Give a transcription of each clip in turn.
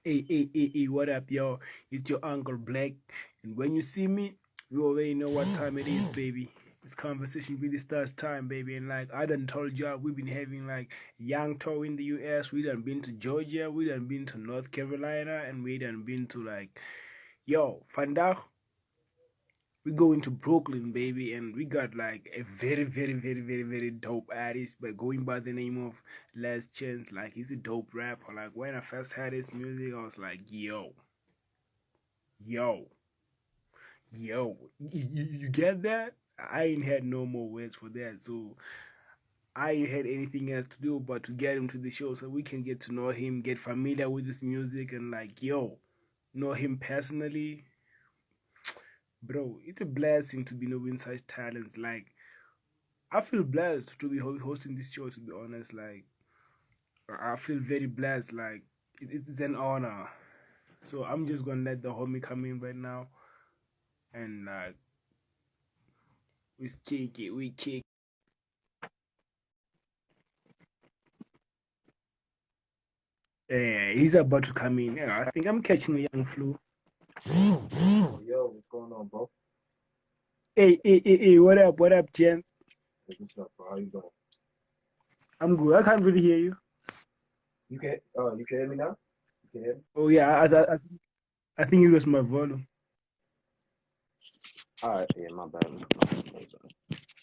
Hey, what up, yo? It's your Uncle Black. And when you see me, you already know what time it is, baby. This conversation really starts time, baby. And like I done told y'all, we've been having like young tour in the US. We done been to Georgia, we done been to North Carolina, and we done been to like, yo, vandaag we going to Brooklyn, baby, and we got like a very dope artist, but going by the name of Last Chance. Like he's a dope rapper. Like when I first heard his music, I was like, yo, you get that? I ain't had no more words for that, so I ain't had anything else to do but to get him to the show so we can get to know him, get familiar with his music, and like, yo, know him personally. Bro, it's a blessing to be knowing such talents. Like, I feel blessed to be hosting this show, to be honest. Like, I feel very blessed. Like, it's an honor. So I'm just gonna let the homie come in right now and we kick it, we kick. Yeah, he's about to come in. Yeah, I think I'm catching a young flu. Yo, what's going on, bro? Hey, what up, Jen? What's up, bro? How you doing? I'm good. I can't really hear you. You can hear me now? You can hear me? Oh yeah, I think it was my volume. All right, yeah, my bad.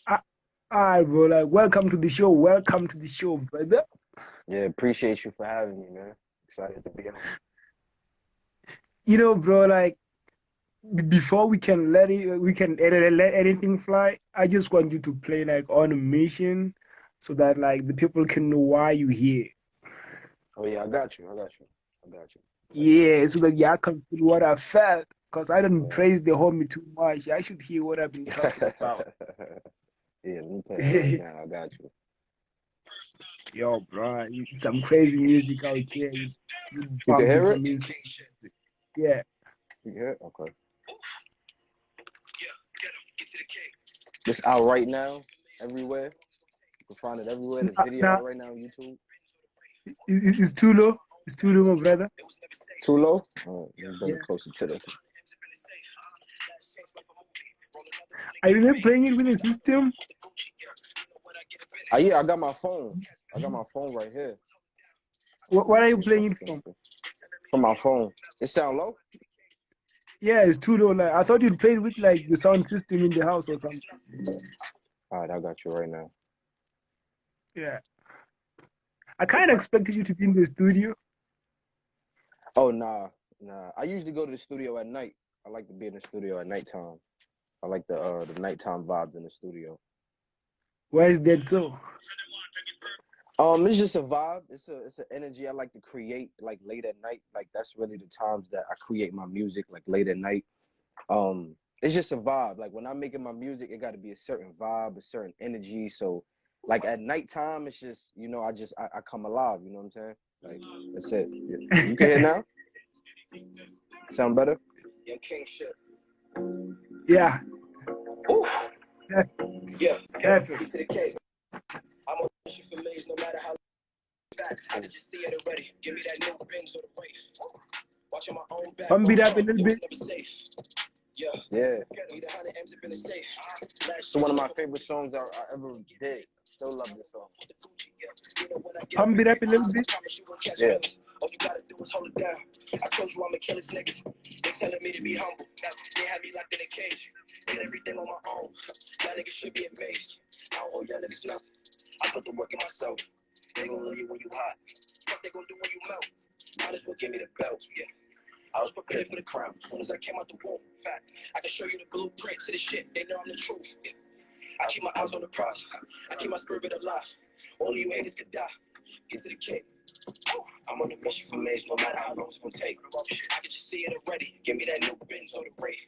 Ah, all right, bro. Like, welcome to the show. Welcome to the show, brother. Yeah, appreciate you for having me, man. Excited to be on. You know, bro. Like, before we can let anything fly, I just want you to play like on a mission so that like the people can know why you here. Oh yeah, I got you. I got you. I got you. Yeah, so that y'all can feel what I felt. Cause I didn't Yeah. praise the homie too much. I should hear what I've been talking about. Yeah, let me play that right now. I got you. Yo, bro, some crazy music out here. You You can bumping hear it? some insane music. Yeah. You can hear it? Okay. It's out right now, everywhere. You can find it everywhere. The video Now, out right now on YouTube. it's too low. It's too low, my brother. Too low? All right, let me bring Yeah. it closer to the. Are you not playing it with the system? Yeah, I got my phone. I got my phone right here. What are you playing it from? From my phone. It sound low? Yeah, it's too low. Like I thought you'd play it with like the sound system in the house or something. All right, I got you right now. Yeah. I kind of expected you to be in the studio. Oh, nah. I usually go to the studio at night. I like to be in the studio at nighttime. I like the nighttime vibes in the studio. Why is that so? It's just a vibe. It's an energy I like to create like late at night. Like that's really the times that I create my music, like late at night. It's just a vibe. Like when I'm making my music, it got to be a certain vibe, a certain energy. So, like at nighttime, it's just I come alive. You know what I'm saying? Like that's it. Yeah. You can hear now? Sound better? Yeah. Oof. Yeah. Perfect. I'm a push for maze no matter how back. I can just see it already. Give me that new Benz or the race. Watching my own back. Pump it up a little It was bit. never safe. Yeah. Need 100 M's up in the safe. It's one of my favorite songs I ever did. Still love this song. Pump it up a little bit. Yeah. All you gotta do is hold it down. I told you I'm a killer's niggas. They telling me to be humble. They have me locked in a cage. Did everything on my own. Y'all niggas should be amazed. I don't owe y'all niggas nothing. I put the work in myself. They gon' love you when you hot. What they gon' do when you melt? Might as well give me the belt. Yeah. I was prepared for the crown as soon as I came out the womb. Fact, I can show you the blueprint to the shit. They know I'm the truth. Yeah. I keep my eyes on the prize. I keep my spirit alive. Only you haters could die. Get to the cake. I'm on a mission for maze, no matter how long it's gonna take. I can just see it already. Give me that new Benz or the Wraith.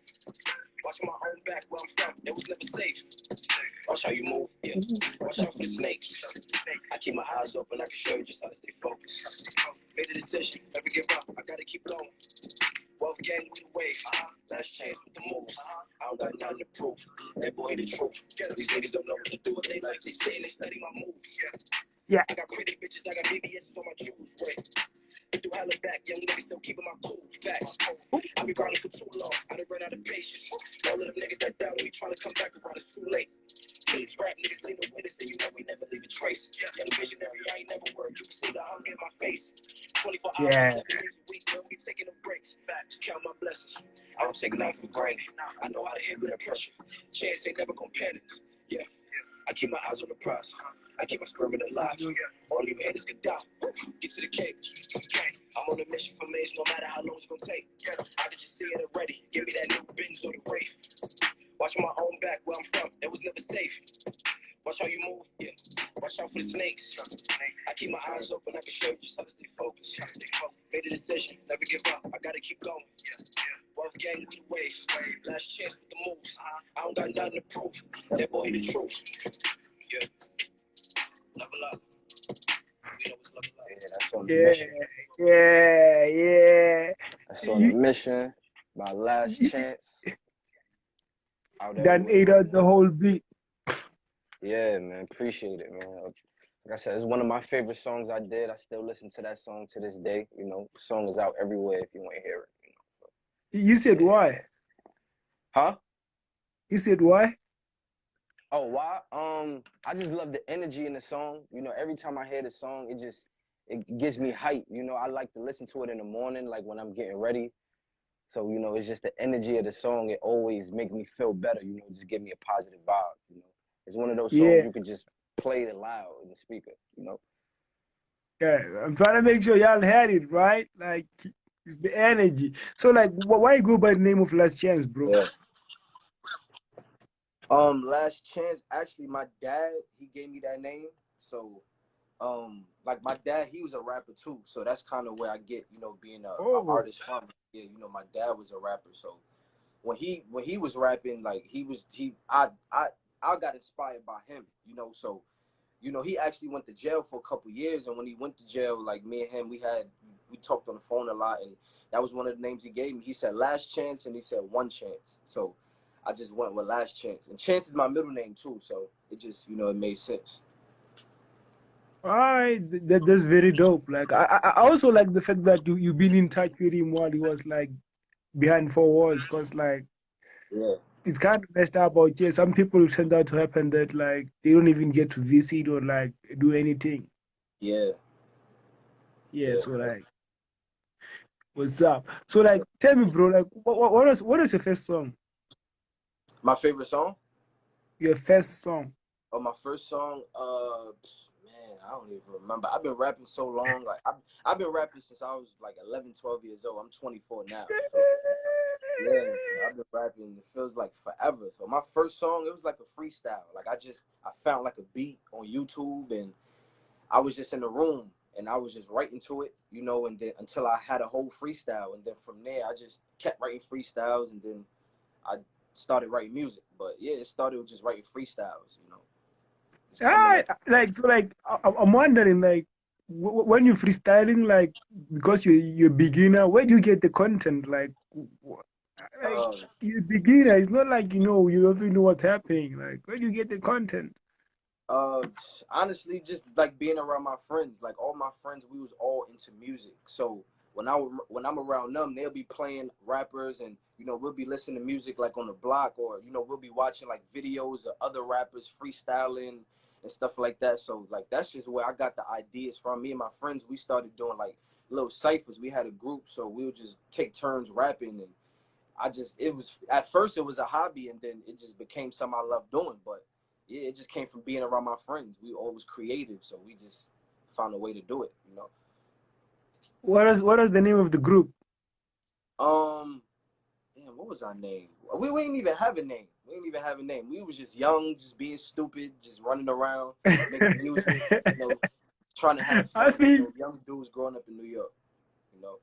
Watching my own back where I'm from, it was never safe. Watch how you move, yeah. Watch out for the snakes. I keep my eyes open, I can show you just how to stay focused. Made a decision, never give up, I gotta keep going. Wealth gang with the wave, last chance with the moves. I don't got nothing to prove, that boy the truth. These niggas don't know what to do with they life, they say they study my moves. Yeah. I got pretty bitches, I got BBS's on my jewels, wait. Through hell and back, young niggas still keeping my Yeah. 7 days a week, we don't be taking no breaks. Just count my blessings. I don't take nothing for granted. I know how to handle that pressure. Chance ain't never gonna panic. Yeah, I keep my eyes on the prize. I keep my spirit alive. All you haters can die. Get to the cake. I'm on a mission for me, no matter how long it's gonna take. I can just see it already. Give me that new Benz or the Wraith. Watch my own back where I'm from. It was never safe. Watch how you move. Yeah. Watch out for the snakes. I keep my eyes open. I can show you just how to stay focused. Made a decision. Never give up. I gotta keep going. Wealth gang with the wave. Last chance with the moves. I don't got nothing to prove. That boy the truth. Yeah. Level up. We know it's level up. Yeah, that's on the Yeah. mission. Yeah. That's on the mission. My last You chance. Out done everywhere ate right out the now. whole beat. Yeah, man. Appreciate it, man. Like I said, it's one of my favorite songs I did. I still listen to that song to this day. You know, the song is out everywhere if you want to hear it. You said Yeah. why? Huh? You said why? Oh, why? I just love the energy in the song. You know, every time I hear the song, it gives me hype. You know, I like to listen to it in the morning, like when I'm getting ready. So, you know, it's just the energy of the song. It always make me feel better, you know, just give me a positive vibe, you know. It's one of those songs Yeah. you could just play it loud in the speaker, you know. Yeah. I'm trying to make sure y'all had it, right? Like it's the energy. So like why you go by the name of Last Chance, bro? Yeah. Last chance, actually my dad, he gave me that name. So like my dad, he was a rapper too. So that's kind of where I get, you know, being a Oh. artist from. Yeah, you know, my dad was a rapper. So when he was rapping, like I got inspired by him, you know. So you know, he actually went to jail for a couple years, and when he went to jail, like me and him, we talked on the phone a lot, and that was one of the names he gave me. He said Last Chance, and he said One Chance. So I just went with Last Chance, and Chance is my middle name too, so it just, you know, it made sense. All right, that's very dope. Like I also like the fact that you've been in touch with him while he was like behind four walls, cause like Yeah, it's kind of messed up out here. Some people turn out to happen that like they don't even get to visit or like do anything. yeah, Yeah, yeah. so like what's up? So like tell me, bro, like what is your first song? My favorite song? Your first song. Oh, my first song, man, I don't even remember. I've been rapping so long. Like I've been rapping since I was like 11, 12 years old. I'm 24 now. So yeah, I've been rapping. It feels like forever. So my first song, it was like a freestyle. Like I found like a beat on YouTube, and I was just in the room, and I was just writing to it, you know, and then until I had a whole freestyle, and then from there I just kept writing freestyles, and then I started writing music. But yeah, it started with just writing freestyles, you know, just coming Ah, up. like so like I'm wondering like when you're freestyling like because you're a beginner, where do you get the content? Like Uh, you're a beginner. It's not like you know you don't even know what's happening. Like where do you get the content? Uh, honestly, just like being around my friends, like all my friends, we was all into music. So when I'm around them, they'll be playing rappers, and you know we'll be listening to music like on the block, or you know we'll be watching like videos of other rappers freestyling and stuff like that. So like that's just where I got the ideas from. Me and my friends, we started doing like little ciphers. We had a group, so we would just take turns rapping, and it was at first it was a hobby, and then it just became something I love doing. But yeah, it just came from being around my friends. We always creative, so we just found a way to do it, you know. What is the name of the group? Um, damn, what was our name? We didn't even have a name. We didn't even have a name. We was just young, just being stupid, just running around, making music, you know, trying to have I fun. You mean, know, young dudes growing up in New York, you know.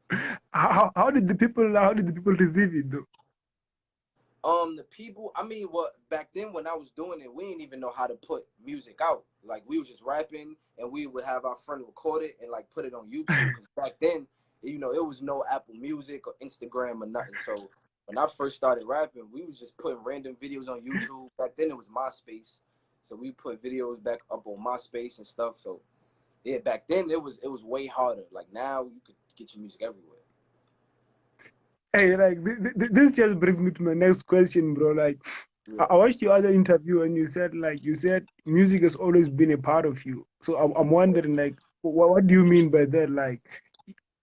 how did the people receive it though? The people, I mean, what back then when I was doing it, we didn't even know how to put music out. Like we was just rapping, and we would have our friend record it and like put it on YouTube. Because back then, you know, it was no Apple Music or Instagram or nothing. So when I first started rapping, we was just putting random videos on YouTube. Back then it was MySpace, so we put videos back up on MySpace and stuff. So yeah, back then it was way harder. Like now you could get your music everywhere. Hey, like this just brings me to my next question, bro. Like Yeah. I watched your other interview and you said music has always been a part of you. So I'm wondering like what do you mean by that? Like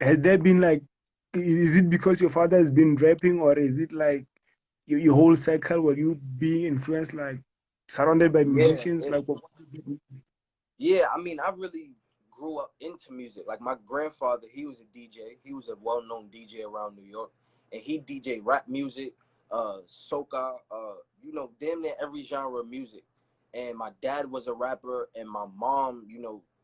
has there been like, is it because your father has been rapping, or is it like your whole cycle were you being influenced, like surrounded by Yeah, musicians? Like, yeah. I mean, I really grew up into music. Like my grandfather, he was a DJ. He was a well-known DJ around New York, and he DJ rap music, soca, damn near every genre of music. And my dad was a rapper, and my mom,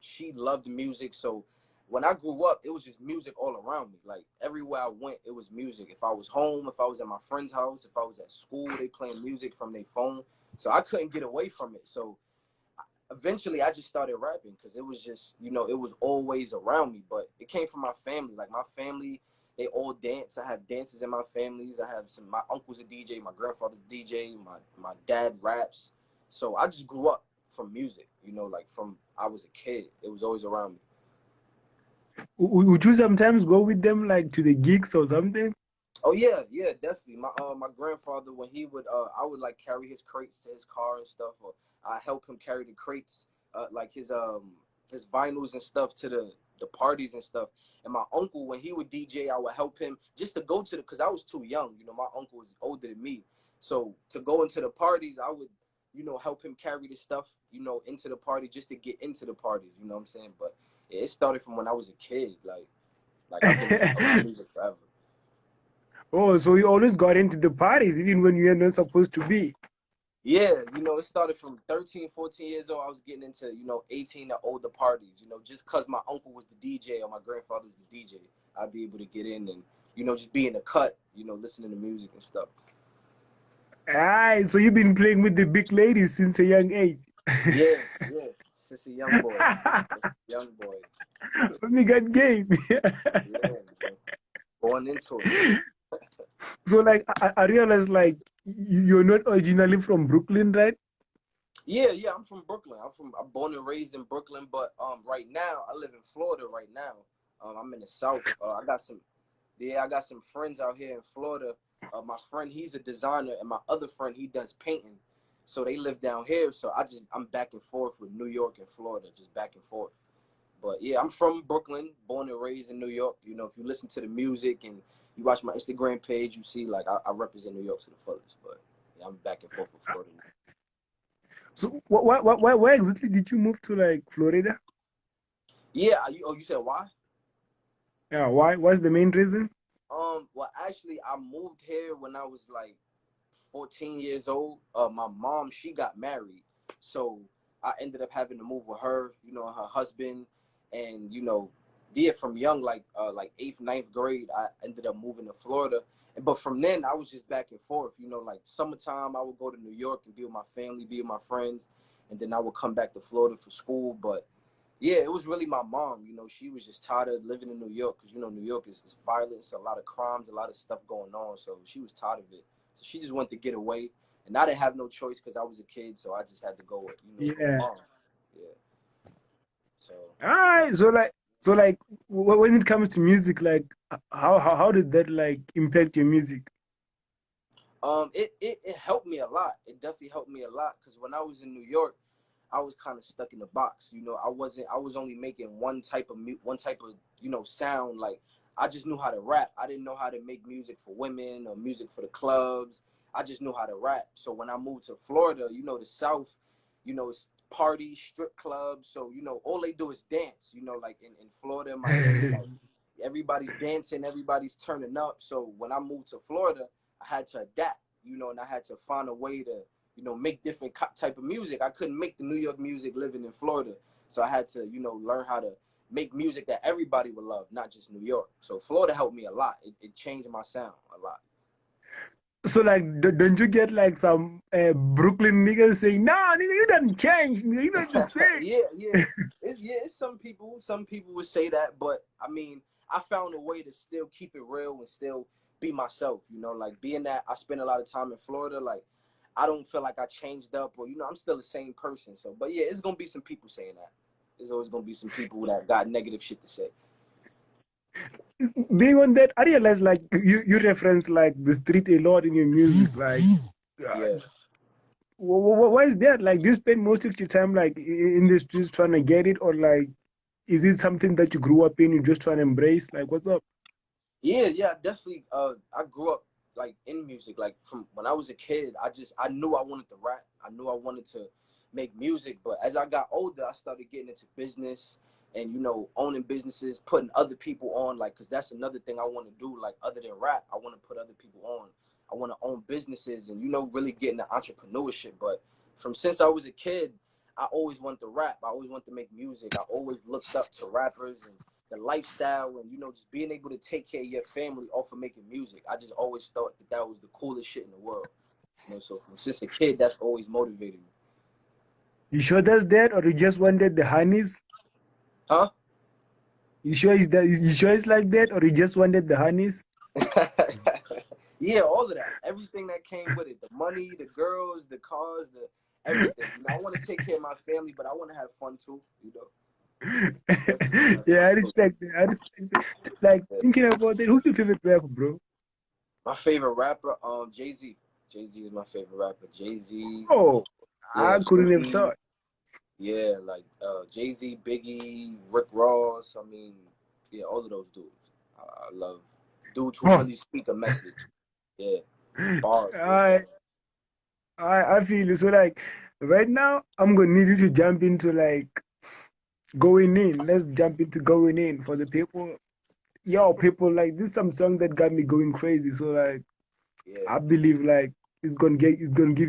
she loved music. So when I grew up, it was just music all around me. Like everywhere I went, it was music. If I was home, if I was at my friend's house, if I was at school, they playing music from their phone. So I couldn't get away from it. So eventually I just started rapping because it was just, it was always around me. But it came from my family. Like my family, they all dance. I have dancers in my families. I have my uncle's a DJ, my grandfather's a DJ, my dad raps. So I just grew up from music, like from I was a kid. It was always around me. would you sometimes go with them like to the gigs or something? Oh yeah, yeah, definitely. My grandfather, when he would I would like carry his crates to his car and stuff, or I help him carry the crates, like his vinyls and stuff to the parties and stuff. And my uncle, when he would DJ, I would help him just to go to the, because I was too young. My uncle was older than me, so to go into the parties, I would help him carry the stuff into the party just to get into the parties. You know what I'm saying? But yeah, it started from when I was a kid. Like I've been around music forever. Oh, so you always got into the parties even when you were not supposed to be. Yeah, it started from 13, 14 years old. I was getting into, 18 or older parties, just because my uncle was the DJ or my grandfather was the DJ, I'd be able to get in and, just be in the cut, listening to music and stuff. Ah, so you've been playing with the big ladies since a young age. Yeah, yeah. Since a young boy. Young boy. Let me get game. Yeah, born into it. So like I realized like you're not originally from Brooklyn, right? Yeah, I'm from Brooklyn. I'm born and raised in Brooklyn, but right now I live in Florida right now. I'm in the South. I got some friends out here in Florida. My friend, he's a designer, and my other friend, he does painting. So they live down here. So I'm back and forth with New York and Florida, just back and forth. But yeah, I'm from Brooklyn, born and raised in New York. If you listen to the music and you watch my Instagram page, you see like I represent New York to the fullest. But yeah, I'm back and forth with Florida now. So why exactly did you move to like Florida? Yeah, you said why? Yeah, why? What's the main reason? Well, actually, I moved here when I was like 14 years old. My mom, she got married, so I ended up having to move with her, her husband, and yeah, from young, like eighth, ninth grade, I ended up moving to Florida. But from then, I was just back and forth. Like summertime, I would go to New York and be with my family, be with my friends, and then I would come back to Florida for school. But yeah, it was really my mom. She was just tired of living in New York because, New York is violence, a lot of crimes, a lot of stuff going on. So she was tired of it. So she just wanted to get away. And I didn't have no choice because I was a kid. So I just had to go with, with Yeah. mom. Yeah. So. Ah, so like when it comes to music, like how did that like impact your music? It helped me a lot. It definitely helped me a lot because when I was in New York, I was kind of stuck in the box. I was only making one type of, sound. Like I just knew how to rap. I didn't know how to make music for women or music for the clubs. I just knew how to rap. So when I moved to Florida, the South, it's parties, strip clubs. So, all they do is dance, like in Florida, Miami, like everybody's dancing, everybody's turning up. So when I moved to Florida, I had to adapt, and I had to find a way to, make different type of music. I couldn't make the New York music living in Florida. So I had to, learn how to make music that everybody would love, not just New York. So Florida helped me a lot. It changed my sound a lot. So like don't you get like some Brooklyn niggas saying, "Nah, nigga, you didn't change, nigga, you not the same." It's some people would say that, but I mean, I found a way to still keep it real and still be myself, like being that I spent a lot of time in Florida, like I don't feel like I changed up or I'm still the same person. So but yeah, it's gonna be some people saying that. There's always gonna be some people that got negative shit to say. Being on that, I realize like you reference like the street a lot in your music. Like, Yeah. why is that? Like, do you spend most of your time like in the streets trying to get it, or like is it something that you grew up in? You just trying to embrace? Like, what's up? Yeah, definitely. I grew up like in music. Like from when I was a kid, I knew I wanted to rap. I knew I wanted to make music. But as I got older, I started getting into business and owning businesses, putting other people on. Like, cause that's another thing I want to do. Like other than rap, I want to put other people on. I want to own businesses and really get into entrepreneurship. But from since I was a kid, I always wanted to rap. I always wanted to make music. I always looked up to rappers and the lifestyle and just being able to take care of your family off of making music. I just always thought that was the coolest shit in the world. So from since a kid, that's always motivated me. You sure that's that, or you just wanted the honeys? Huh? You sure is that? You sure it's like that, or you just wanted the honeys? Yeah, all of that. Everything that came with it. The money, the girls, the cars, the everything. I want to take care of my family, but I want to have fun too, Yeah, I respect it. I respect it. Like thinking about it, who's your favorite rapper, bro? My favorite rapper, Jay-Z. Jay-Z is my favorite rapper. Jay-Z, Oh, yeah, I couldn't have Biggie, thought. yeah, like Jay-Z, Biggie, Rick Ross. I mean, yeah, all of those dudes. I love dudes who Huh. really speak a message. Yeah, bars. I I feel you. So like right now, I'm gonna need you to jump into like going in. Let's jump into going in for the people. Yo, people, like this is some song that got me going crazy. So like Yeah, I believe like it's gonna give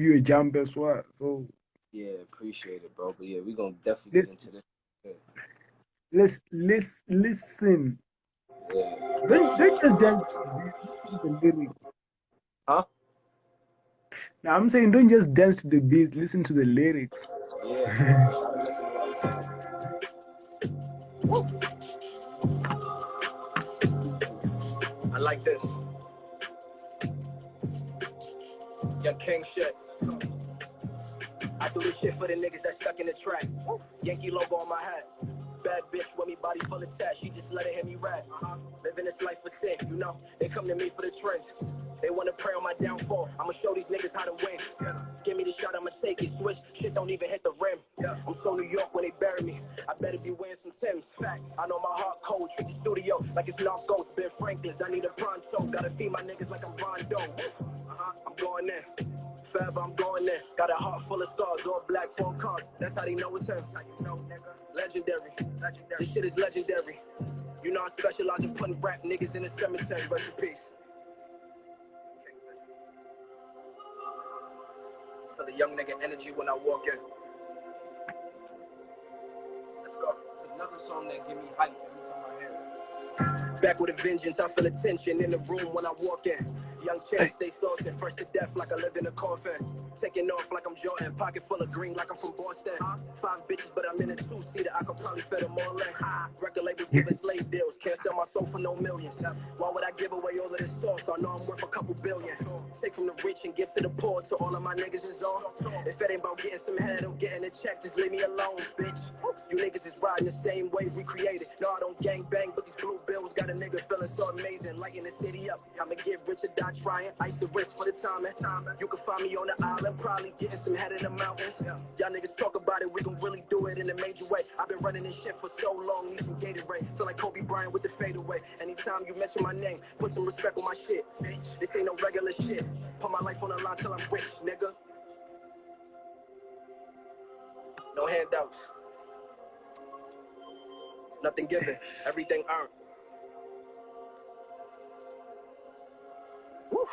you a jump as well. So yeah, appreciate it, bro. But yeah, we gonna definitely get let's into this. Yeah, let's listen. yeah. Don't just dance to the beat. Listen to the lyrics. Huh? Now I'm saying don't just dance to the beat. Listen to the lyrics. Yeah. Gotta listen to what I'm saying. I like this. Young King shit. I do this shit for the niggas that stuck in the track. Yankee logo on my hat. Bad bitch with me, body full of tats. She just let it hear me rap. Living this life for sin, They come to me for the trends. They wanna pray on my downfall. I'ma show these niggas how to win. Give me the shot, I'ma take it. Switch, shit don't even hit the rim. I'm so New York when they bury me. I better be wearing some Timbs. I know my heart cold. Treat the studio like it's Narcos. Ben Franklin's, I need a pronto. Gotta feed my niggas like I'm Rondo. I'm going in. Forever I'm going there. Got a heart full of scars, all black phone cars. That's how they know it's him. Legendary. This shit is legendary. I specialize in putting rap niggas in the cemetery. Rest in peace. For the young nigga energy when I walk in. Let's go. It's another song that give me hype every time I hear it. Back with a vengeance, I feel a tension in the room when I walk in. Young Chantz, stay saucing, fresh to death like I live in a coffin. Taking off like I'm Jordan, pocket full of green like I'm from Boston. 5 bitches, but I'm in a 2-seater, I could probably fit them all in. Record labels giving slave deals, can't sell my soul for no millions. Why would I give away all of this sauce? I know I'm worth a couple billion. Take from the rich and give to the poor, to all of my niggas is on. If it ain't about getting some head or getting a check, just leave me alone, bitch. You niggas is riding the same ways we created. No, I don't gang bang, but these blue bills got a nigga feeling so amazing, lighting the city up. I'ma get rich or die trying. Ice the wrist for the timing. You can find me on the island, probably getting some head in the mountains. Y'all niggas talk about it, we gon' really do it in a major way. I've been running this shit for so long, need some Gatorade. Feel like Kobe Bryant with the fadeaway. Anytime you mention my name, put some respect on my shit. This ain't no regular shit. Put my life on the line till I'm rich, nigga. No handouts. Nothing given, everything earned. Woo.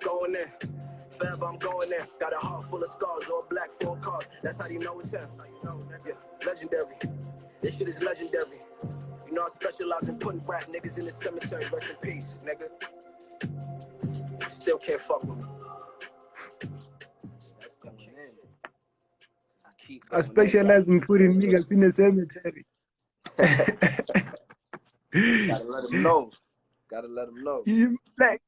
Going in, forever I'm going in. Got a heart full of scars, all black phone cars. That's how you know it's him. Yeah, legendary. This shit is legendary. I specialize in putting rap niggas in the cemetery. Rest in peace, nigga. Still can't fuck with me. That's coming in. I keep I going specialize in putting niggas in the cemetery. Gotta let them know. Gotta let them know. Like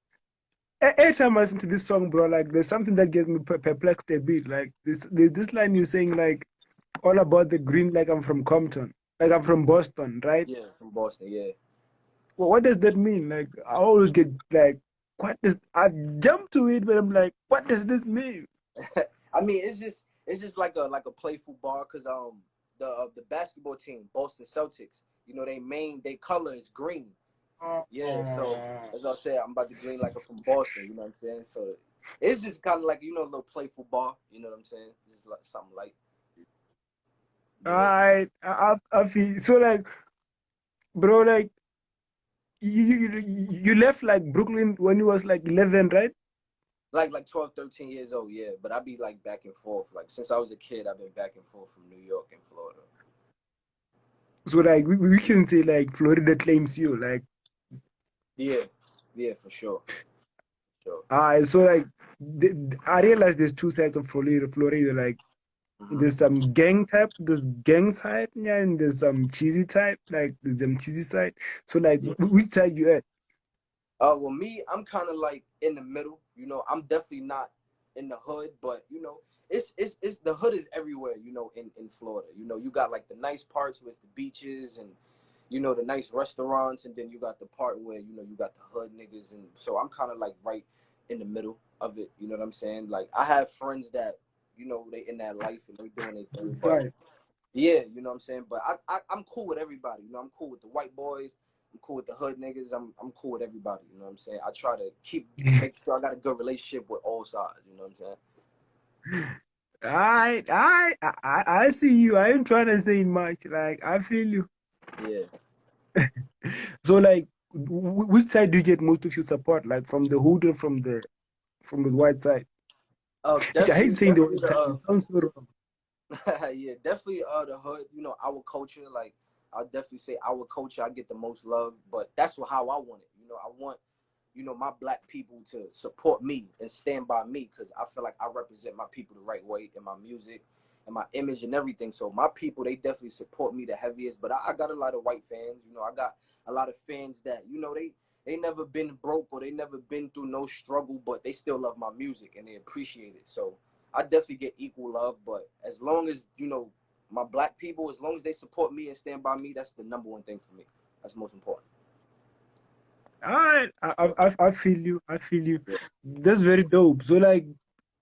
every time I listen to this song, bro, like there's something that gets me perplexed a bit. Like this line you're saying, like all about the green, like I'm from Compton, like I'm from Boston, right? Yeah, from Boston. Yeah. Well, what does that mean? Like I always get like, what does I jump to it, but I'm like, what does this mean? I mean, it's just like a playful bar, cause the basketball team, Boston Celtics. You know, they color is green. Yeah, so as I said, I'm about to green like I'm from Boston. You know what I'm saying? So it's just kind of like, you know, a little playful ball. You know what I'm saying? Just like something like, yeah, I feel so like, bro, like you left like Brooklyn when you was like 11, right? like 12, 13 years old. Yeah, but I be like back and forth. Like since I was a kid, I've been back and forth from New York and Florida. So like we can say like Florida claims you, like Yeah, yeah, for sure, sure. so like I realize there's two sides of Florida. Florida, like Hmm. there's some gang type, there's gang side, yeah, and there's some cheesy type, like there's some cheesy side. So like Yeah. which side you at? Well, me, I'm kind of like in the middle. You know, I'm definitely not in the hood, but you know, it's the hood is everywhere. You know, in Florida, you know, you got like the nice parts with the beaches and you know the nice restaurants, and then you got the part where you know you got the hood niggas, and so I'm kind of like right in the middle of it. You know what I'm saying? Like I have friends that you know they in that life and they doing their thing, but Side. yeah, you know what I'm saying? But I'm cool with everybody. You know, I'm cool with the white boys. I'm cool with the hood niggas. I'm cool with everybody. You know what I'm saying? I try to make sure I got a good relationship with all sides. You know what I'm saying? I see you. I ain't trying to say much. Like I feel you. Yeah. So like, which side do you get most of your support? Like from the hood or from the white side? Which I hate saying the Definitely white side. the It sounds so wrong. yeah, definitely the hood. You know, our culture. Like I'll definitely say our culture. I get the most love, but that's how I want it. You know, I want you know my black people to support me and stand by me because I feel like I represent my people the right way in my music and my image and everything. So my people, they definitely support me the heaviest. But I got a lot of white fans. You know, I got a lot of fans that you know they never been broke or they never been through no struggle, but they still love my music and they appreciate it. So I definitely get equal love. But as long as you know my black people, as long as they support me and stand by me, that's the number one thing for me. That's most important. I feel you. I feel you. Yeah. That's very dope. So like,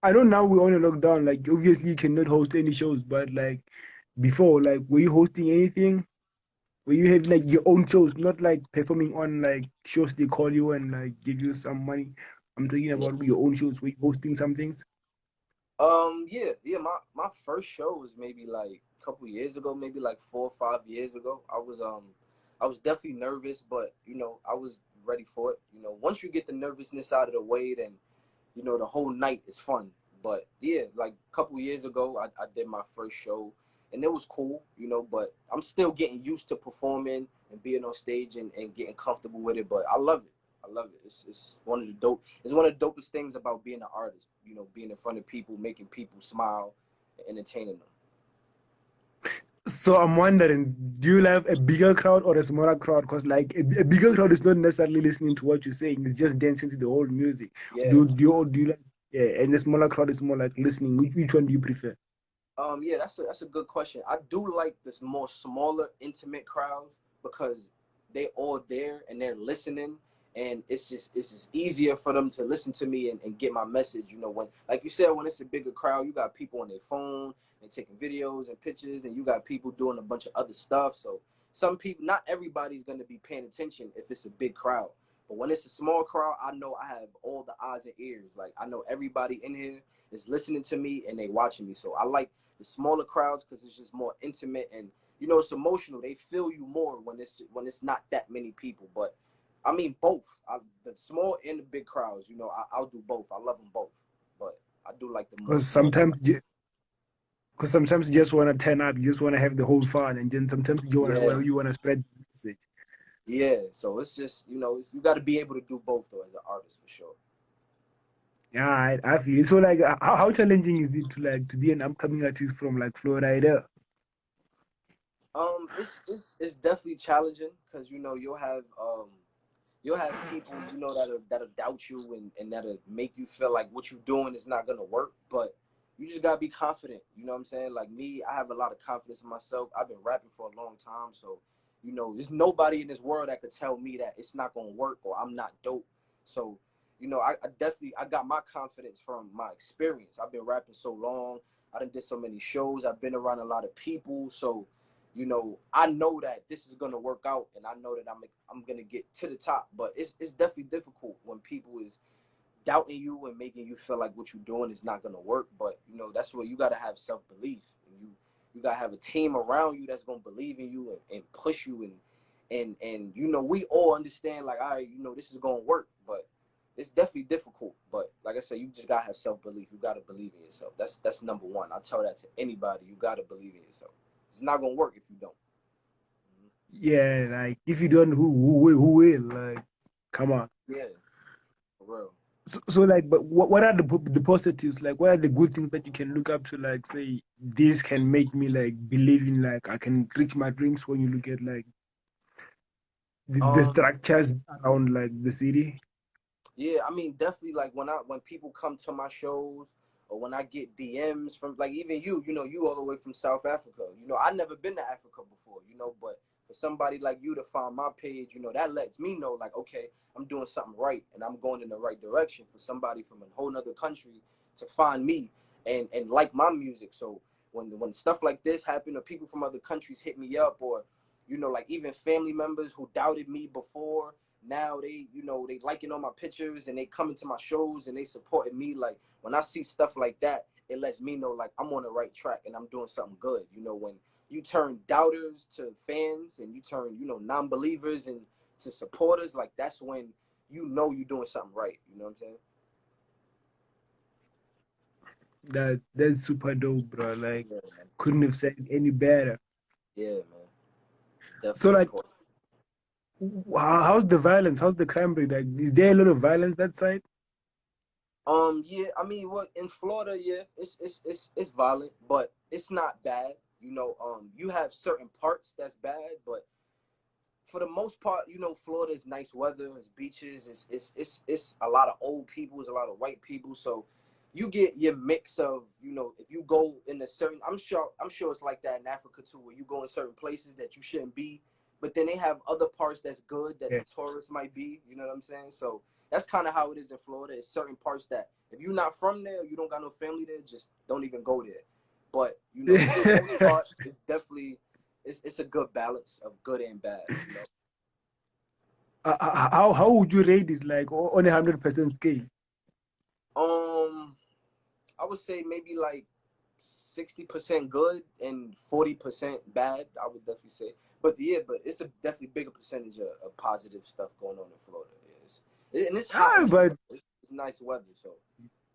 I know now we're on a lockdown. Like obviously you cannot host any shows, but like before, like were you hosting anything? Were you have like your own shows, not like performing on like shows they call you and like give you some money? I'm talking Yeah. about your own shows. Were you hosting some things? Yeah. My first show was maybe like a couple years ago, maybe like 4 or 5 years ago. I was definitely nervous, but you know, I was ready for it. You know, once you get the nervousness out of the way, then you know the whole night is fun. But yeah, like a couple years ago, I did my first show, and it was cool. You know, but I'm still getting used to performing and being on stage and getting comfortable with it. But I love it. I love it. It's one of the dope. It's one of the dopest things about being an artist. You know, being in front of people, making people smile, and entertaining them. So I'm wondering, do you have a bigger crowd or a smaller crowd? Because like a bigger crowd is not necessarily listening to what you're saying; it's just dancing to the whole music. Yeah. Do you like yeah? And the smaller crowd is more like listening. Which one do you prefer? Yeah, that's a good question. I do like this more smaller, intimate crowds because they all there and they're listening, and it's just easier for them to listen to me and get my message. You know, when like you said, when it's a bigger crowd, you got people on their phone and taking videos and pictures, and you got people doing a bunch of other stuff. So some people, not everybody's gonna be paying attention if it's a big crowd. But when it's a small crowd, I know I have all the eyes and ears. Like I know everybody in here is listening to me and they watching me. So I like the smaller crowds because it's just more intimate and you know it's emotional. They feel you more when it's not that many people. But I mean both. The small and the big crowds. You know, I'll do both. I love them both. But I do like the more Because small. sometimes you just want to turn up, you just want to have the whole fun, and then sometimes Yeah, you want to spread the message. yeah. So it's just you know you got to be able to do both though as an artist for sure. Yeah, I feel it. So. Like, how challenging is it to like to be an upcoming artist from like Florida? It's definitely challenging because you know you'll have people you know that'll doubt you and that'll make you feel like what you're doing is not gonna work. But you just gotta be confident. You know what I'm saying? Like me, I have a lot of confidence in myself. I've been rapping for a long time, so you know there's nobody in this world that could tell me that it's not gonna work or I'm not dope. So you know I definitely I got my confidence from my experience. I've been rapping so long. I done did so many shows. I've been around a lot of people. So, you know, I know that this is gonna work out, and I know that I'm gonna get to the top. But it's definitely difficult when people is doubting you and making you feel like what you're doing is not gonna work. But you know, that's where you gotta have self-belief. You gotta have a team around you that's gonna believe in you and push you and you know, we all understand like, all right, you know, this is gonna work, but it's definitely difficult. But like I said, you just gotta have self-belief. You gotta believe in yourself. That's number one. I tell that to anybody. You gotta believe in yourself. It's not gonna work if you don't. Yeah, like if you don't, who will? Like, come on. Yeah, for real. So like, but what are the positives? Like, what are the good things that you can look up to? Like, say this can make me like believe in like I can reach my dreams. When you look at like the Um, structures around like the city. Yeah, I mean, definitely like when people come to my shows or when I get DMs from like even you know, you all the way from South Africa. You know, I never been to Africa before, you know, but for somebody like you to find my page, you know, that lets me know like, okay, I'm doing something right and I'm going in the right direction. For somebody from a whole nother country to find me and like my music. So when stuff like this happen or people from other countries hit me up, or you know, like even family members who doubted me before, now they, you know, they liking all my pictures and they coming to my shows and they supporting me. Like when I see stuff like that, it lets me know like I'm on the right track and I'm doing something good. You know, when you turn doubters to fans and you turn, you know, non-believers and to supporters, like that's when you know you're doing something right. You know what I'm saying? That's super dope, bro. Like, Yeah, man. couldn't have said it any better. Yeah, man. It's So definitely like, important. how's the violence? How's the crime rate? Like, is there a lot of violence that side? Yeah, I mean, what in Florida, yeah, it's violent, but it's not bad. You know, you have certain parts that's bad, but for the most part, you know, Florida is nice weather, it's beaches, it's a lot of old people, it's a lot of white people, so you get your mix of, you know, if you go in a certain, I'm sure it's like that in Africa too, where you go in certain places that you shouldn't be, but then they have other parts that's good that Yeah. the tourists might be, you know what I'm saying? So that's kind of how it is in Florida. It's certain parts that if you're not from there, you don't got no family there, just don't even go there. But you know, for the most part, it's definitely it's a good balance of good and bad, you know. How would you rate it? Like on 100% scale? Um, I would say maybe like 60% good and 40% bad. I would definitely say, but yeah, but it's a definitely bigger percentage of positive stuff going on in Florida. And it's hot Ah, in but Florida. It's nice weather, so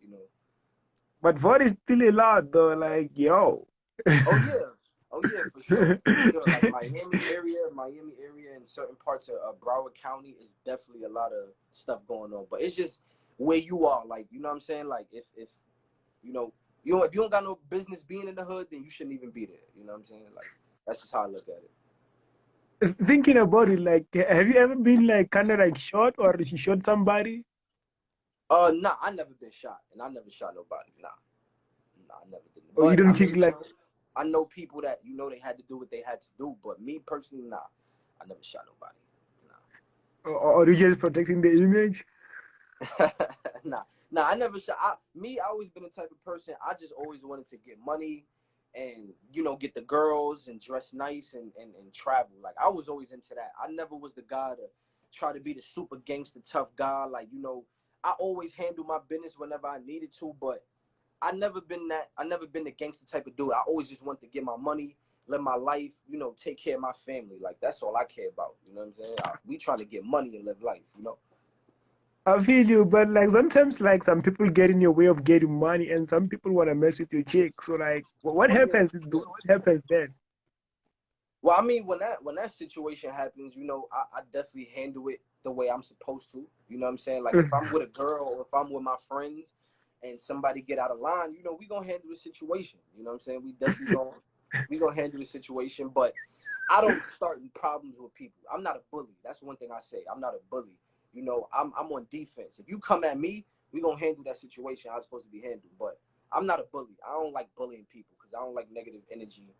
you know. 40 is still a lot though. Like, yo. Oh yeah, oh yeah, for sure, for sure. Like Miami area, and certain parts of Broward County is definitely a lot of stuff going on. But it's just where you are, like you know what I'm saying. Like if you know, if you don't got no business being in the hood, then you shouldn't even be there. You know what I'm saying? Like that's just how I look at it. Thinking about it, like, have you ever been like kind of like shot or she shot somebody? Nah, I never been shot, and I never shot nobody. Nah, I never did. Or you But I don't mean, think you like, know, I know people that you know they had to do what they had to do, but me personally, nah, I never shot nobody. or you just protecting the image? Nah, nah, I never shot. I always been the type of person. I just always wanted to get money, and you know, get the girls and dress nice and travel. Like I was always into that. I never was the guy to try to be the super gangster tough guy. Like you know, I always handle my business whenever I needed to, but I never been that. I never been the gangster type of dude. I always just want to get my money, live my life, you know, take care of my family. Like that's all I care about. You know what I'm saying? We trying to get money and live life. You know. I feel you, but like sometimes like some people get in your way of getting money and some people want to mess with your chick. So like what Oh yeah. happens? What happens then? Well, I mean, when that situation happens, you know, I definitely handle it the way I'm supposed to. You know what I'm saying? Like if I'm with a girl or if I'm with my friends and somebody get out of line, you know, we gonna handle the situation. You know what I'm saying? We gonna handle the situation, but I don't start in problems with people. I'm not a bully. That's one thing I say. I'm not a bully. You know, I'm on defense. If you come at me, we gonna handle that situation how it's supposed to be handled. But I'm not a bully. I don't like bullying people because I don't like negative energy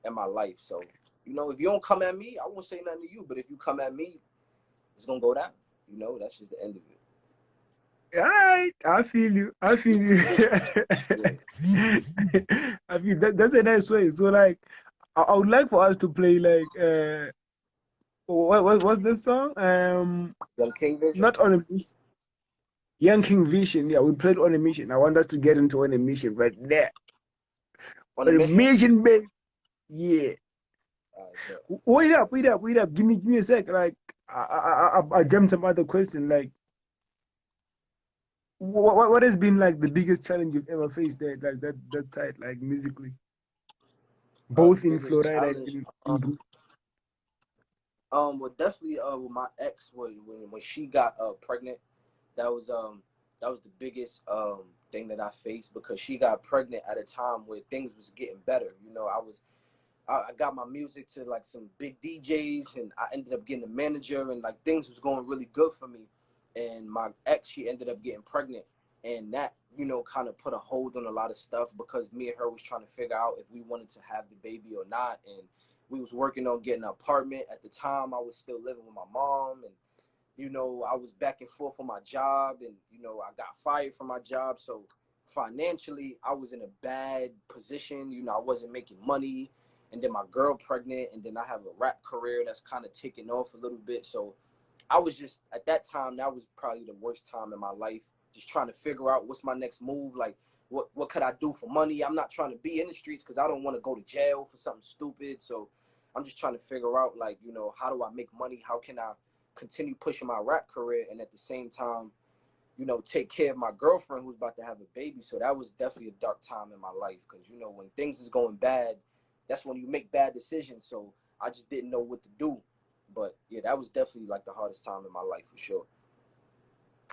in my life. So, you know, if you don't come at me, I won't say nothing to you. But if you come at me, it's gonna go down. You know, that's just the end of it. Alright, I feel you. I feel you. Yeah. I feel that's a nice way. So like, I would like for us to play like what's this song? Young King Vision Not on a mission. Young King Vision. Yeah, we played on a mission. I want us to get into on a mission right there. on a On a mission. mission, baby. Yeah. Bet. Wait up, wait up, wait up. Give me a sec. Like I jumped some other question. Like what has been like the biggest challenge you've ever faced there, like that side, like musically, The both in biggest Florida and challenge. in Well, definitely. With my ex, when she got pregnant, that was the biggest thing that I faced because she got pregnant at a time where things was getting better. You know, I got my music to like some big DJs, and I ended up getting a manager, and like things was going really good for me. And my ex, she ended up getting pregnant, and that kind of put a hold on a lot of stuff because me and her was trying to figure out if we wanted to have the baby or not, and we was working on getting an apartment. At the time, I was still living with my mom, and I was back and forth on my job, and I got fired from my job, so financially I was in a bad position. I wasn't making money, and then my girl pregnant, and then I have a rap career that's kind of taking off a little bit. So I was just at that time, that was probably the worst time in my life, just trying to figure out what's my next move, like what could I do for money. I'm not trying to be in the streets because I don't want to go to jail for something stupid. So I'm just trying to figure out, like, how do I make money? How can I continue pushing my rap career and at the same time, take care of my girlfriend who's about to have a baby. So that was definitely a dark time in my life because, when things is going bad, that's when you make bad decisions. So I just didn't know what to do. But yeah, that was definitely like the hardest time in my life for sure.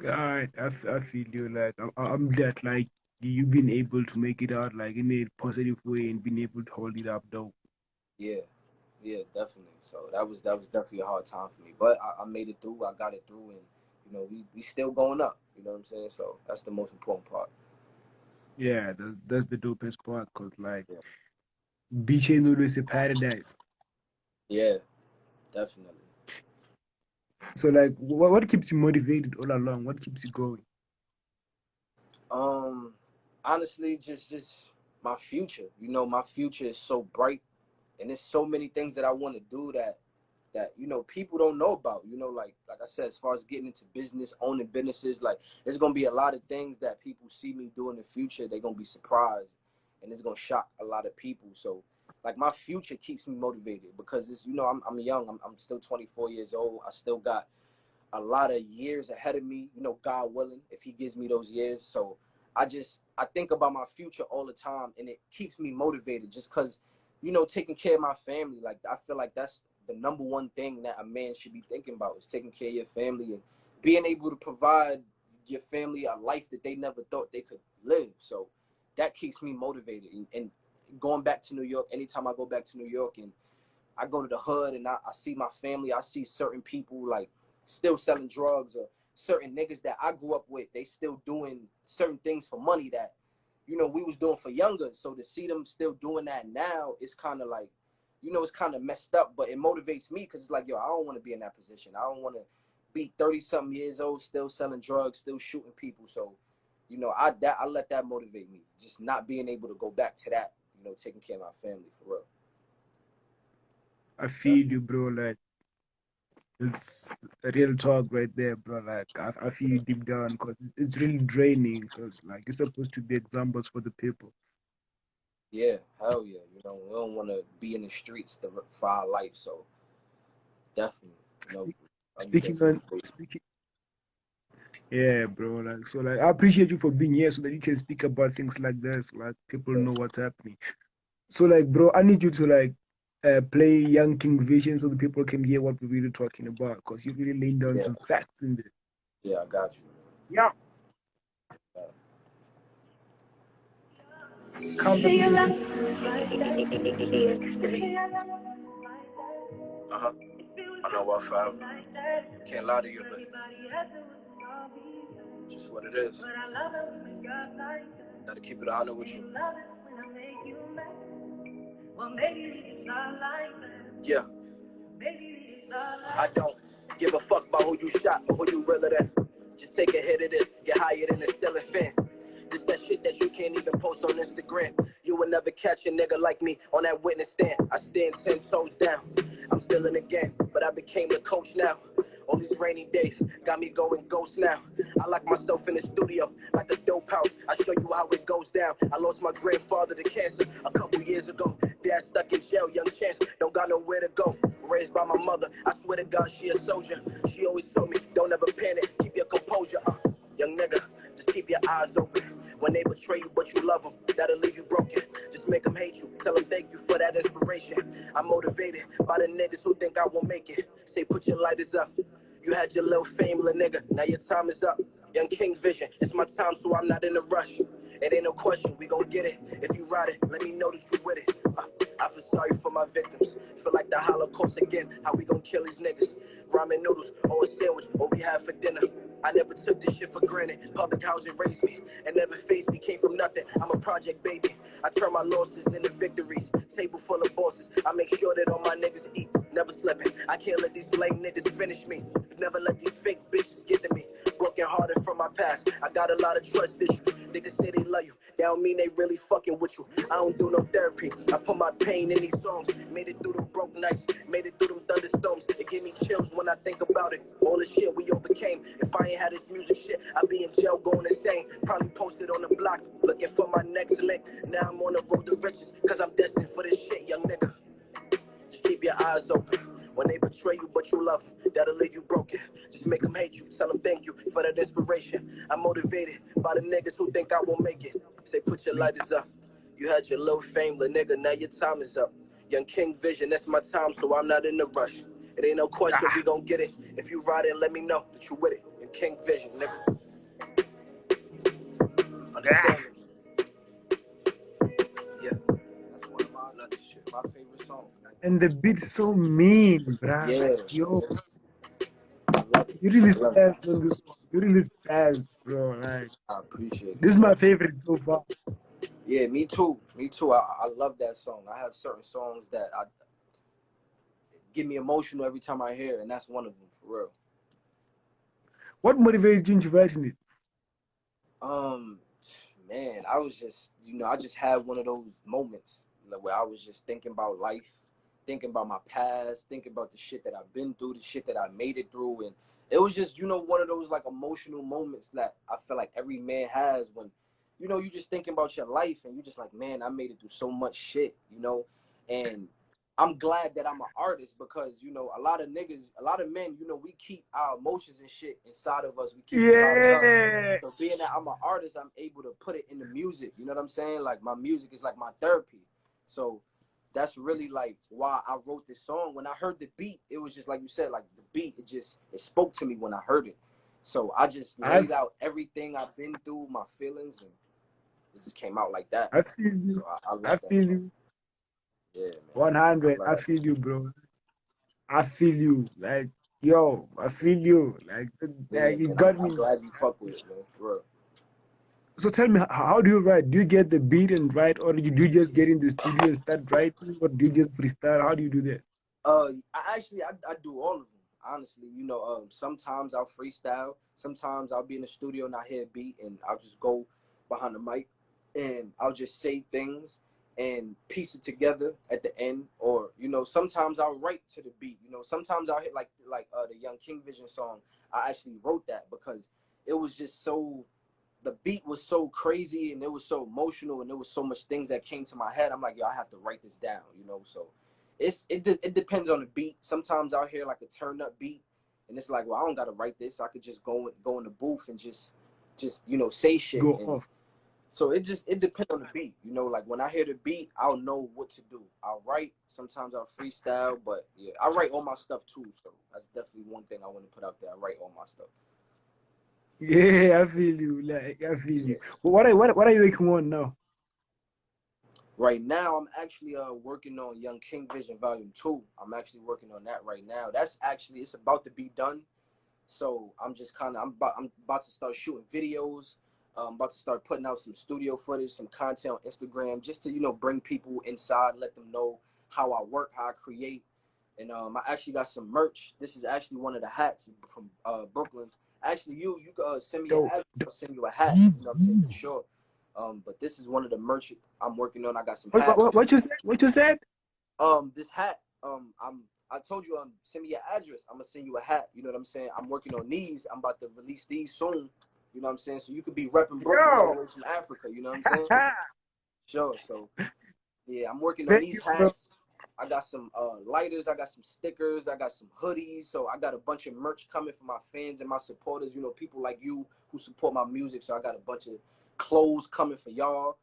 all right, I feel you. Like I'm glad like you've been able to make it out like in a positive way and been able to hold it up though. Yeah, yeah, definitely. So that was definitely a hard time for me. But I made it through. I got it through, and we still going up. You know what I'm saying? So that's the most important part. Yeah, that's the dopest part, cause like Yeah, beach ain't always a paradise. yeah, definitely. So like, what keeps you motivated all along? What keeps you going? Um, Honestly, just my future. My future is so bright, and there's so many things that I want to do that people don't know about. Like I said, as far as getting into business, owning businesses, like there's gonna be a lot of things that people see me do in the future. They're gonna be surprised, and it's gonna shock a lot of people. So, like my future keeps me motivated because it's I'm young. I'm still 24 years old. I still got a lot of years ahead of me, God willing, if he gives me those years. So I think about my future all the time, and it keeps me motivated just because, taking care of my family. Like I feel like that's the number one thing that a man should be thinking about is taking care of your family and being able to provide your family a life that they never thought they could live. So that keeps me motivated. And going back to New York, anytime I go back to New York and I go to the hood and I see my family, I see certain people like still selling drugs or certain niggas that I grew up with, they still doing certain things for money that, we was doing for younger. So to see them still doing that now, it's kind of like, it's kind of messed up, but it motivates me because it's like, yo, I don't want to be in that position. I don't want to be 30 something years old, still selling drugs, still shooting people. So, I let that motivate me. Just not being able to go back to that, taking care of my family for real. I feel Definitely. you, bro. Like it's a real talk right there, bro. Like I feel you deep down because it's really draining. Because like you're supposed to be examples for the people. Yeah, hell yeah. We don't want to be in the streets for our life. So definitely, Speak, I use that speaking for on motivation. speaking, yeah, bro. Like so, like I appreciate you for being here so that you can speak about things like this. Like people Yeah, know what's happening. So like, bro, I need you to like play Young King Vision so the people can hear what we're really talking about because you really laid down yeah, some facts in there. yeah. I got you. Yeah. Uh This conversation with this. huh. I know what five. Can't lie to you, but just what it is. Gotta keep it 100 with you. Yeah. I don't give a fuck about who you shot or who you realer than. Take a hit of this, get higher than a ceiling fan. This that shit that you can't even post on Instagram. You will never catch a nigga like me on that witness stand. I stand 10 toes down. I'm still in the game, but I became the coach now. All these rainy days got me going ghost now. I lock myself in the studio like a dope house. I show you how it goes down. I lost my grandfather to cancer a couple years ago. Dad stuck in jail, young Chantz, don't got nowhere to go. Raised by my mother, I swear to God she a soldier. She always told me, don't ever panic, keep your composure. Young nigga, just keep your eyes open. When they betray you but you love them, that'll leave you broken. Just make them hate you, tell them thank you for that inspiration. I'm motivated by the niggas who think I won't make it. Say put your lighters up. You had your little fame, little nigga, now your time is up. Young King Vision, it's my time so I'm not in a rush. It ain't no question, we gon' get it. If you ride it, let me know that you with it. I feel sorry for my victims. Feel like the Holocaust again. How we gon' kill these niggas? Ramen noodles or a sandwich, or we have for dinner. I never took this shit for granted. Public housing raised me and never faced me. Came from nothing. I'm a project baby. I turn my losses into victories. Table full of bosses. I make sure that all my niggas eat. Never slipping. I can't let these lame niggas finish me. Never let these fake bitches get to me. Working harder from my past. I got a lot of trust issues. Niggas say they love you. That don't mean they really fucking with you. I don't do no therapy. I put my pain in these songs. Made it through them broke nights. Made it through them thunderstorms. It give me chills when I think about it. All the shit we overcame. If I ain't had this music shit, I'd be in jail going insane. Probably posted on the block, looking for my next lick. Now I'm on the road to riches, cause I'm destined for this shit, young nigga. Just keep your eyes open. When they betray you but you love them, that'll leave you broken. Just make them hate you, tell them thank you for that inspiration. I'm motivated by the niggas who think I won't make it. Say put your lighters up. You had your little fame, little nigga, now your time is up. Young King Vision, that's my time, so I'm not in a rush. It ain't no question, we gon' get it. If you ride it, let me know that you with it. Young King Vision, nigga. Understand me? Yeah, that's one of my favorite songs. And the beat's so mean, bruh. Yeah, Like, yo, I love it. you really I love it. spazzed on this one. You really spazzed, bro. Like, I appreciate this it, is my bro. favorite so far. Yeah, me too. Me too. I love that song. I have certain songs that I get me emotional every time I hear it, and that's one of them for real. What motivated you into writing it? Um, man, I was just, I just had one of those moments where I was just thinking about life, thinking about my past, thinking about the shit that I've been through, the shit that I made it through, and it was just, one of those like emotional moments that I feel like every man has when, you just thinking about your life and you just like, man, I made it through so much shit, and I'm glad that I'm an artist because, a lot of niggas, a lot of men, we keep our emotions and shit inside of us. We keep it bottled up. Yeah. So being that I'm an artist, I'm able to put it in the music. You know what I'm saying? Like my music is like my therapy. So that's really like why I wrote this song. When I heard the beat, it was just like you said, like the beat, it spoke to me when I heard it. So I just laid out everything I've been through, my feelings, and it just came out like that. I feel you. So I I love that feel song. you. Yeah, man. 100. I feel you, bro. I feel you. Like, yo, I feel you. Like Yeah, it man. got I'm me. glad you fuck with it, man. For real. So tell me, how do you write? Do you get the beat and write, or do you just get in the studio and start writing, or do you just freestyle? How do you do that? I do all of them. Honestly, sometimes I'll freestyle. Sometimes I'll be in the studio and I hear a beat and I'll just go behind the mic and I'll just say things and piece it together at the end. Or sometimes I'll write to the beat. Sometimes I'll hit like the Young King Vision song. I actually wrote that because it was just so. The beat was so crazy and it was so emotional and there was so much things that came to my head. I'm like, yo, I have to write this down. So it depends on the beat. Sometimes I'll hear like a turn up beat and it's like, well, I don't gotta write this. I could just go in the booth and just say shit. Go And off. so it depends on the beat. Like when I hear the beat, I'll know what to do. I'll write. Sometimes I'll freestyle, but yeah, I write all my stuff too. So that's definitely one thing I want to put out there. I write all my stuff. Yeah, I feel you. Like, I feel Yeah. you. What are you working on now? Right now, I'm actually working on Young King Vision Volume 2. I'm actually working on that right now. It's about to be done. So I'm about to start shooting videos. I'm about to start putting out some studio footage, some content on Instagram, just to bring people inside, let them know how I work, how I create. And I actually got some merch. This is actually one of the hats from Brooklyn. Actually, you send me your Dope. address. I'll send you a hat. You know what I'm saying, for sure. But this is one of the merch I'm working on. I got some hats. What you said? What you said? This hat. I told you, send me your address. I'm gonna send you a hat. You know what I'm saying? I'm working on these. I'm about to release these soon. You know what I'm saying? So you could be repping Brooklyn all Yo, the way from Africa. You know what I'm saying? Sure. So yeah, I'm working on thank these you, bro. hats. I got some lighters. I got some stickers. I got some hoodies. So I got a bunch of merch coming for my fans and my supporters. You know, people like you who support my music. So I got a bunch of clothes coming for y'all.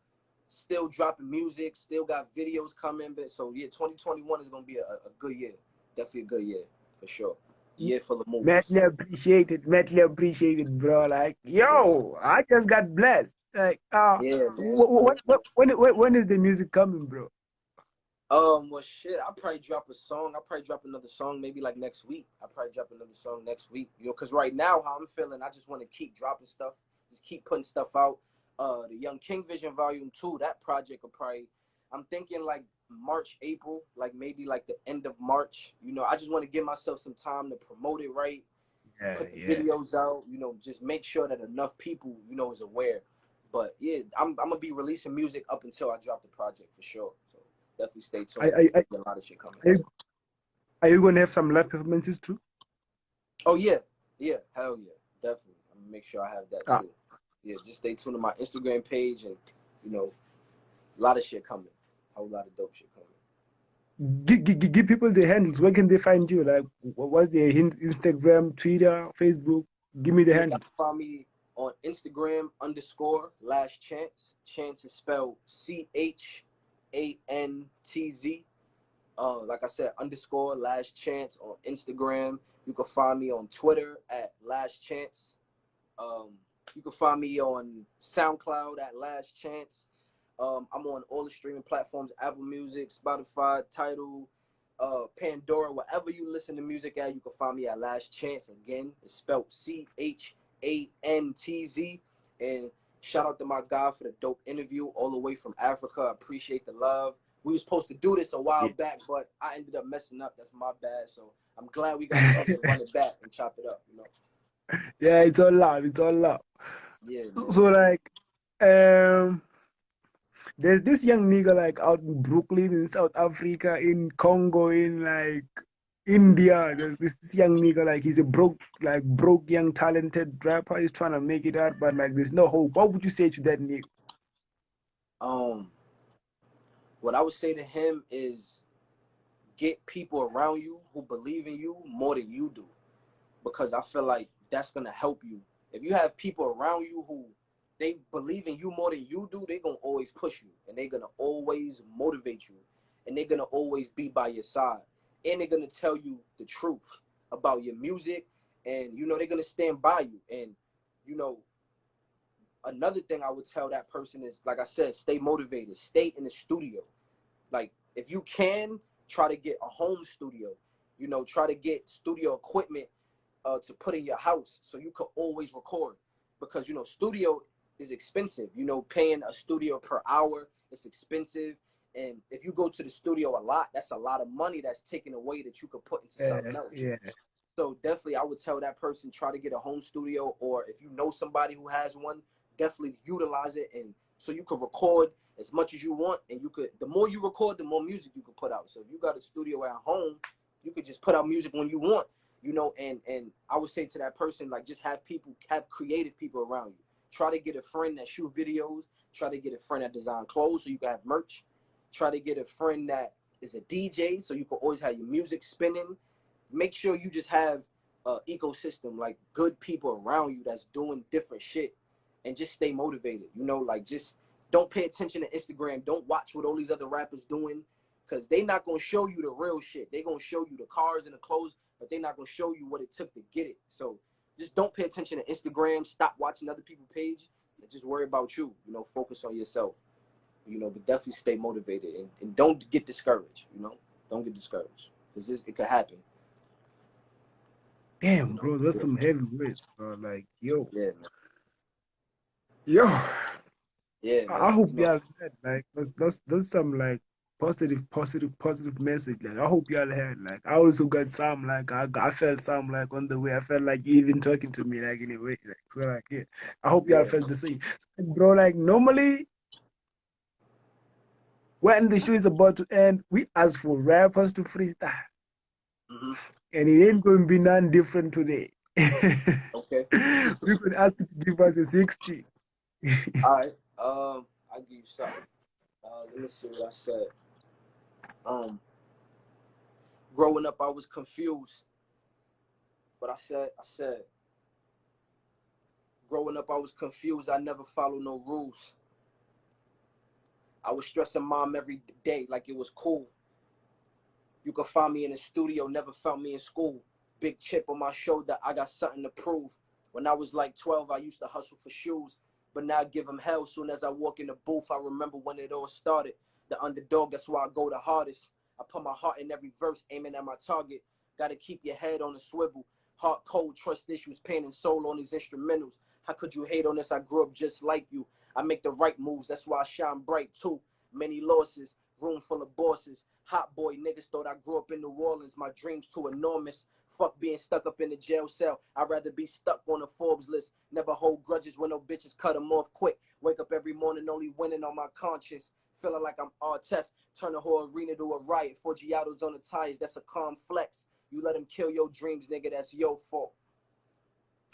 Still dropping music. Still got videos coming. But so yeah, 2021 is gonna be a good year. Definitely a good year for sure. Year full of movies. Madly appreciated, bro. Like, Yeah, yo, I just got blessed. Like, yeah, man. when is the music coming, bro? Well, shit, I'll probably drop a song. I'll probably drop another song maybe like next week. I'll probably drop another song next week. You know, because right now, how I'm feeling, I just want to keep dropping stuff, just keep putting stuff out. The Young King Vision Volume 2, that project will probably, I'm thinking like March, April, like maybe like the end of March. You know, I just want to give myself some time to promote it right, Yeah, put the yeah. videos out, you know, just make sure that enough people, you know, is aware. But yeah, I'm gonna be releasing music up until I drop the project for sure. So definitely stay I, tuned. I, I, A lot of shit coming. are you gonna have some live performances too? Oh yeah, yeah, hell yeah, definitely. I'm gonna make sure I have that Ah, too. Yeah, just stay tuned to my Instagram page, and you know, a lot of shit coming. A whole lot of dope shit coming. give people the handles. Where can they find you? Like, what's the Instagram, Twitter, Facebook? Give me the Yeah, y'all handles. can find me on Instagram _Last Chantz. Chantz is spelled CHANTZ. Like I said, _Last Chantz on Instagram. You can find me on Twitter at Last Chantz. Um, you can find me on SoundCloud at Last Chantz. I'm on all the streaming platforms: Apple Music, Spotify, Tidal, Pandora, wherever you listen to music at. You can find me at Last Chantz. Again, it's spelled CHANTZ. And shout out to my guy for the dope interview all the way from Africa. I appreciate the love. We were supposed to do this a while Yeah. back, but I ended up messing up. That's my bad. So I'm glad we got a chance to run it back and chop it up. You know. Yeah, it's all love. It's all love. Yeah, man. So like, um, there's this young nigga like out in Brooklyn, in South Africa, in Congo, in like India. There's this young nigga like he's a broke young talented rapper. He's trying to make it out, but like there's no hope. What would you say to that nigga? Um, what I would say to him is get people around you who believe in you more than you do, because I feel like that's gonna help you. If you have people around you who they believe in you more than you do, they're gonna always push you and they're gonna always motivate you and they're gonna always be by your side and they're gonna tell you the truth about your music, and you know they're gonna stand by you. And you know, another thing I would tell that person is, like I said, stay motivated, stay in the studio. Like if you can, try to get a home studio, you know, try to get studio equipment to put in your house so you could always record, because you know studio is expensive. You know, paying a studio per hour is expensive, and if you go to the studio a lot, that's a lot of money that's taken away that you could put into something else. Yeah. So definitely I would tell that person, try to get a home studio, or if you know somebody who has one, definitely utilize it, and so you could record as much as you want, and you could, the more you record, the more music you could put out. So if you got a studio at home, you could just put out music when you want, you know. And I would say to that person, like, just have creative people around you. Try to get a friend that shoot videos, try to get a friend that design clothes so you can have merch, try to get a friend that is a DJ so you can always have your music spinning. Make sure you just have an ecosystem, like good people around you that's doing different shit, and just stay motivated. You know, like, just don't pay attention to Instagram. Don't watch what all these other rappers doing, because they not gonna show you the real shit. They gonna show you the cars and the clothes, but they not gonna show you what it took to get it. So just don't pay attention to Instagram. Stop watching other people's page and just worry about you. You know, focus on yourself. You know, but definitely stay motivated, and don't get discouraged. You know, don't get discouraged, because it could happen. You Damn, know, bro, that's yeah, some heavy words, bro. Like, yeah, man. yo, Yeah, I man. hope You you know, have that. Like, that's some like positive message. Like I hope y'all had. Like I also got some. Like I felt some. Like on the way, I felt like you even talking to me. Like in a way. Like so. Like yeah. I hope y'all Yeah, felt the same, so, bro. Like normally when the show is about to end, we ask for rappers to freestyle, mm-hmm. and it ain't going to be none different today. Okay. We could ask you to give us a 60. All right. I'll give you something. Let me see what I said. Um, growing up, I was confused. But I said, growing up, I was confused. I never followed no rules. I was stressing mom every day like it was cool. You could find me in the studio, never found me in school. Big chip on my shoulder, I got something to prove. When I was like 12, I used to hustle for shoes. But now I give them hell soon as I walk in the booth. I remember when it all started. The underdog, that's why I go the hardest. I put my heart in every verse, aiming at my target. Gotta keep your head on a swivel. Heart cold, trust issues, pain and soul on these instrumentals. How could you hate on this? I grew up just like you. I make the right moves, that's why I shine bright too. Many losses, room full of bosses. Hot boy niggas thought I grew up in New Orleans. My dreams too enormous. Fuck being stuck up in the jail cell. I'd rather be stuck on a Forbes list. Never hold grudges when no bitches cut them off quick. Wake up every morning only winning on my conscience. Feeling like I'm Artest. Turn the whole arena to a riot. For Giottos on the tires, that's a calm flex. You let him kill your dreams, nigga, that's your fault.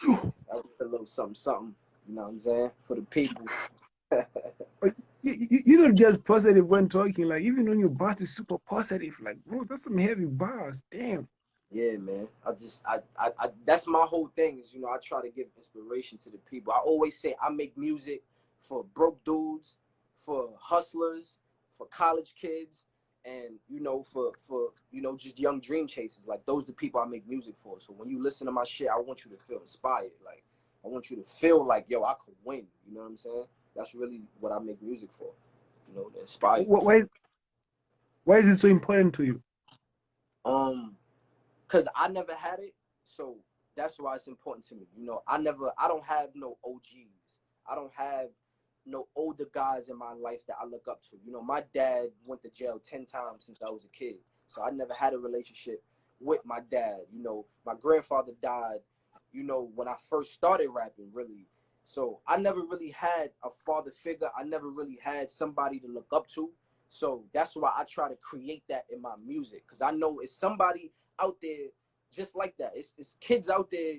That was a little something, something. You know what I'm saying? For the people. You're not just positive when talking. Like even on your bars is super positive. Like bro, that's some heavy bars. Damn. Yeah, man. I that's my whole thing is, I try to give inspiration to the people. I always say I make music for broke dudes, for hustlers, for college kids, and for just young dream chasers. Like those are the people I make music for. So when you listen to my shit, I want you to feel inspired. Like I want you to feel like, yo, I could win. You know what I'm saying? That's really what I make music for. To inspire you. Why is it so important to you? Because I never had it, so that's why it's important to me. I don't have no OGs. I don't have no older guys in my life that I look up to. My dad went to jail 10 times since I was a kid, so I never had a relationship with my dad. My grandfather died, when I first started rapping, really. So I never really had a father figure. I never really had somebody to look up to. So that's why I try to create that in my music, because I know it's somebody out there just like that. It's kids out there,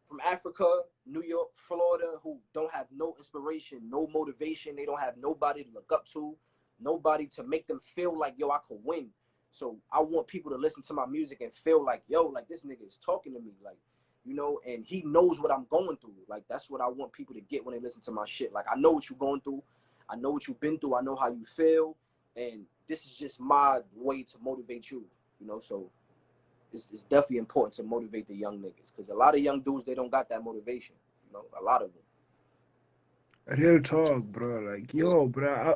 from Africa, New York, Florida, who don't have no inspiration, no motivation. They don't have nobody to look up to, nobody to make them feel like, yo, I could win. So I want people to listen to my music and feel like, yo, like this nigga is talking to me, like, and he knows what I'm going through. Like that's what I want people to get when they listen to my shit. Like I know what you're going through. I know what you've been through. I know how you feel. And this is just my way to motivate you, so it's definitely important to motivate the young niggas, because a lot of young dudes, they don't got that motivation, a lot of them. Real talk, bro. Like yo, bro.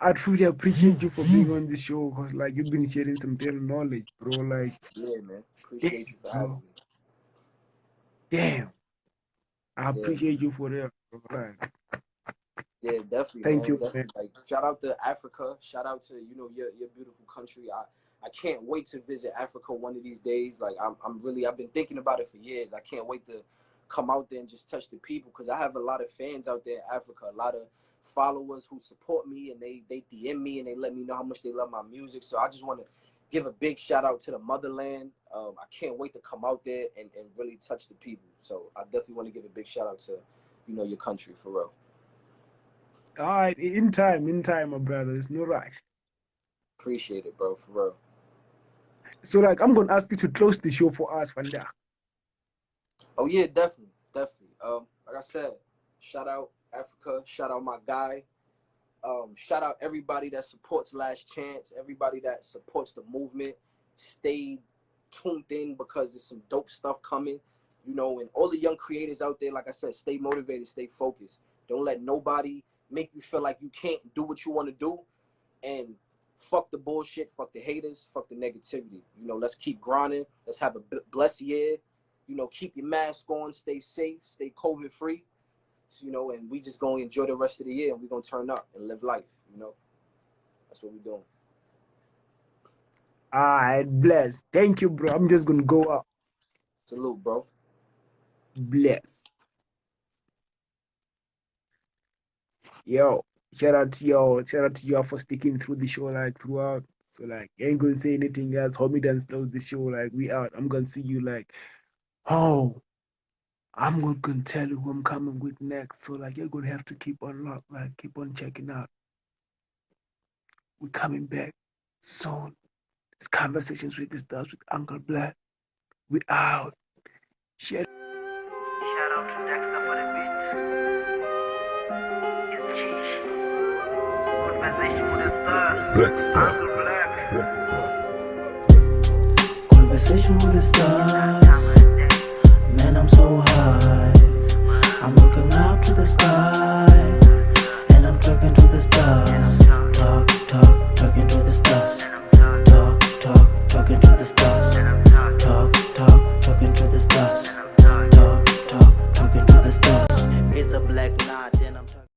I truly appreciate you for being on this show, because like you've been sharing some real knowledge, bro. Like Yeah, man. damn, Appreciate you for having bro. me. Damn. I Yeah, appreciate you for real, bro. Like, yeah, definitely, thank man. you, man. Definitely. Like, shout out to Africa. Shout out to your beautiful country. I can't wait to visit Africa one of these days. Like, I've been thinking about it for years. I can't wait to come out there and just touch the people, because I have a lot of fans out there in Africa, a lot of followers who support me, and they DM me and they let me know how much they love my music. So I just want to give a big shout out to the motherland. I can't wait to come out there and really touch the people. So I definitely want to give a big shout out to your country, for real. All right, in time, my brother. There's no rush. Appreciate it, bro, for real. So like I'm gonna ask you to close the show for us, Vanda. Oh yeah, definitely, definitely. Like I said, shout out Africa, shout out my guy. Shout out everybody that supports Last Chance, everybody that supports the movement. Stay tuned in, because there's some dope stuff coming, and all the young creators out there, like I said, stay motivated, stay focused. Don't let nobody make you feel like you can't do what you want to do. And fuck the bullshit, fuck the haters, fuck the negativity. Let's keep grinding. Let's have a blessed year. Keep your mask on, stay safe, stay COVID free. So, and we just gonna enjoy the rest of the year, and we gonna turn up and live life. That's what we doing. Alright, bless. Thank you, bro. I'm just gonna go up. Salute, bro. Bless. Yo, shout out to y'all. Shout out to y'all for sticking through the show like throughout. So like, ain't gonna say anything else. Homie done stole the show. Like, we out. I'm gonna see you like, oh, I'm gonna tell you who I'm coming with next. So like, you're gonna have to keep on lock, like, keep on checking out. We're coming back soon. It's Conversations with the Stars with Uncle Black. We out. Shit. Shout out to Dexter for the beat. It's Cheech. Conversation with the stars. Uncle Black. Conversation with the stars. Man, I'm so high. I'm looking up to the sky, and I'm talking to the stars. Talking to the stars. Talking to the stars. Talking to the stars. Talking to the stars. It's a black knot.